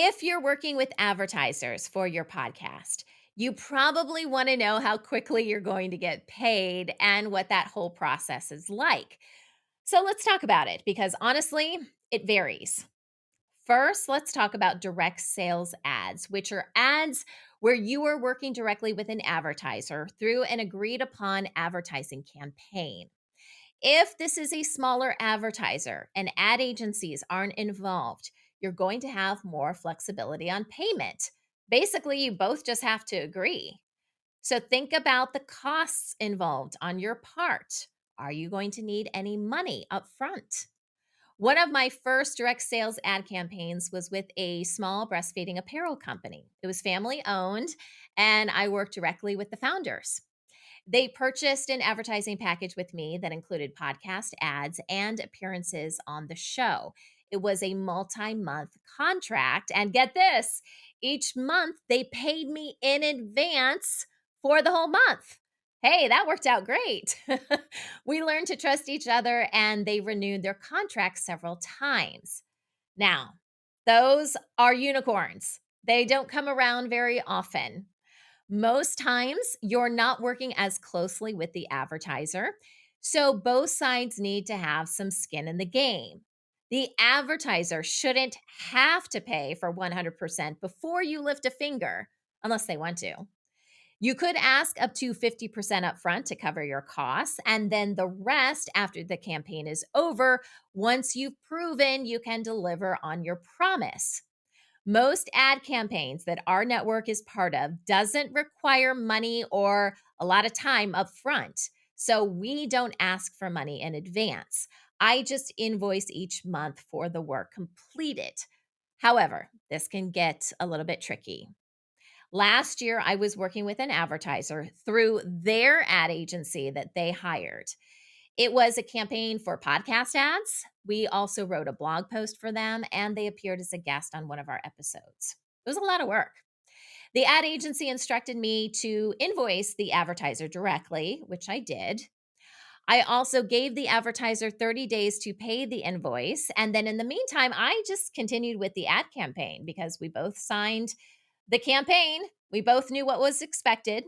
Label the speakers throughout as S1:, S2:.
S1: If you're working with advertisers for your podcast, you probably want to know how quickly you're going to get paid and what that whole process is like. So let's talk about it because honestly, it varies. First, let's talk about direct sales ads, which are ads where you are working directly with an advertiser through an agreed upon advertising campaign. If this is a smaller advertiser and ad agencies aren't involved, you're going to have more flexibility on payment. Basically, you both just have to agree. So think about the costs involved on your part. Are you going to need any money up front? One of my first direct sales ad campaigns was with a small breastfeeding apparel company. It was family owned, and I worked directly with the founders. They purchased an advertising package with me that included podcast ads and appearances on the show. It was a multi month contract. And get this, each month they paid me in advance for the whole month. Hey, that worked out great. We learned to trust each other and they renewed their contracts several times. Now, those are unicorns. They don't come around very often. Most times, you're not working as closely with the advertiser. So both sides need to have some skin in the game. The advertiser shouldn't have to pay for 100% before you lift a finger, unless they want to. You could ask up to 50% upfront to cover your costs, and then the rest after the campaign is over, once you've proven you can deliver on your promise. Most ad campaigns that our network is part of doesn't require money or a lot of time up front. So we don't ask for money in advance. I just invoice each month for the work completed. However, this can get a little bit tricky. Last year, I was working with an advertiser through their ad agency that they hired. It was a campaign for podcast ads. We also wrote a blog post for them, and they appeared as a guest on one of our episodes. It was a lot of work. The ad agency instructed me to invoice the advertiser directly, which I did. I also gave the advertiser 30 days to pay the invoice. And then in the meantime, I just continued with the ad campaign because we both signed the campaign. We both knew what was expected.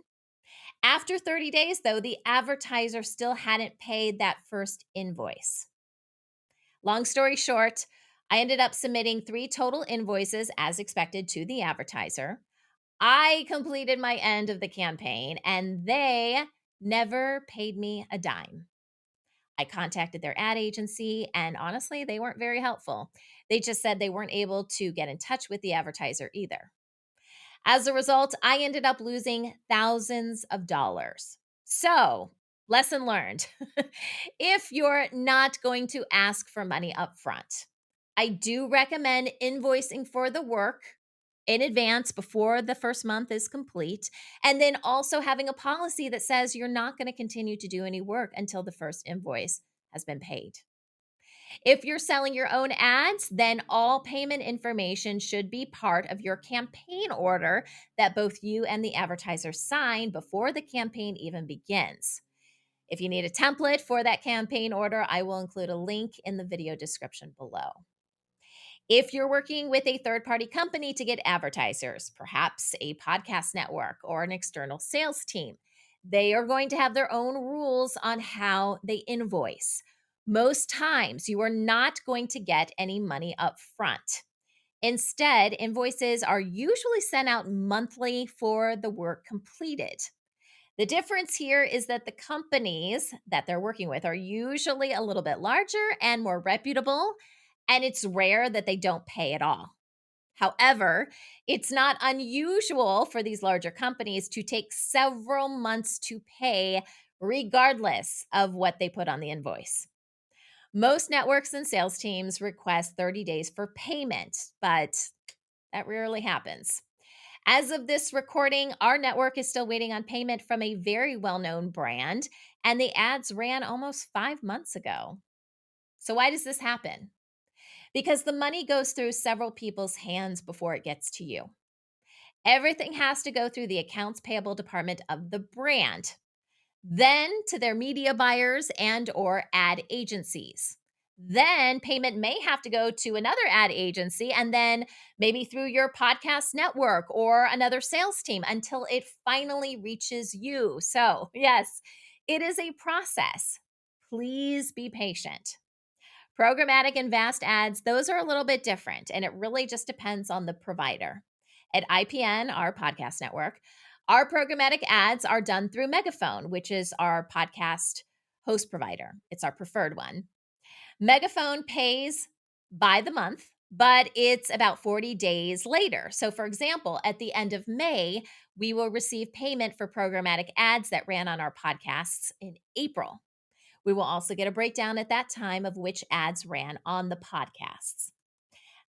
S1: After 30 days, though, the advertiser still hadn't paid that first invoice. Long story short, I ended up submitting 3 total invoices as expected to the advertiser. I completed my end of the campaign and they never paid me a dime. I contacted their ad agency and honestly, they weren't very helpful. They just said they weren't able to get in touch with the advertiser either. As a result, I ended up losing thousands of dollars. So, lesson learned. If you're not going to ask for money up front, I do recommend invoicing for the work in advance before the first month is complete, and then also having a policy that says you're not going to continue to do any work until the first invoice has been paid. If you're selling your own ads, then all payment information should be part of your campaign order that both you and the advertiser sign before the campaign even begins. If you need a template for that campaign order, I will include a link in the video description below. If you're working with a third party company to get advertisers, perhaps a podcast network or an external sales team, they are going to have their own rules on how they invoice. Most times, you are not going to get any money up front. Instead, invoices are usually sent out monthly for the work completed. The difference here is that the companies that they're working with are usually a little bit larger and more reputable, and it's rare that they don't pay at all. However, it's not unusual for these larger companies to take several months to pay, regardless of what they put on the invoice. Most networks and sales teams request 30 days for payment, but that rarely happens. As of this recording, our network is still waiting on payment from a very well known brand, and the ads ran almost 5 months ago. So, why does this happen? Because the money goes through several people's hands before it gets to you. Everything has to go through the accounts payable department of the brand, then to their media buyers and or ad agencies. Then payment may have to go to another ad agency and then maybe through your podcast network or another sales team until it finally reaches you. So, yes, it is a process. Please be patient. Programmatic and vast ads, those are a little bit different, and it really just depends on the provider. At IPN, our podcast network, our programmatic ads are done through Megaphone, which is our podcast host provider. It's our preferred one. Megaphone pays by the month, but it's about 40 days later. So, for example, at the end of May, we will receive payment for programmatic ads that ran on our podcasts in April. We will also get a breakdown at that time of which ads ran on the podcasts.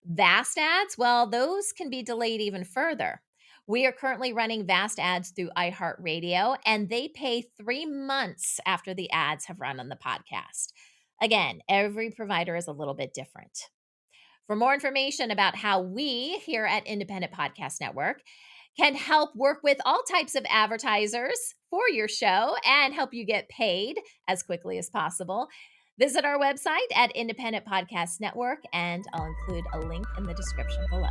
S1: Vast ads, well, those can be delayed even further. We are currently running Vast ads through iHeartRadio, and they pay 3 months after the ads have run on the podcast. Again, every provider is a little bit different. For more information about how we here at Independent Podcast Network can help work with all types of advertisers for your show and help you get paid as quickly as possible, visit our website at Independent Podcast Network, and I'll include a link in the description below.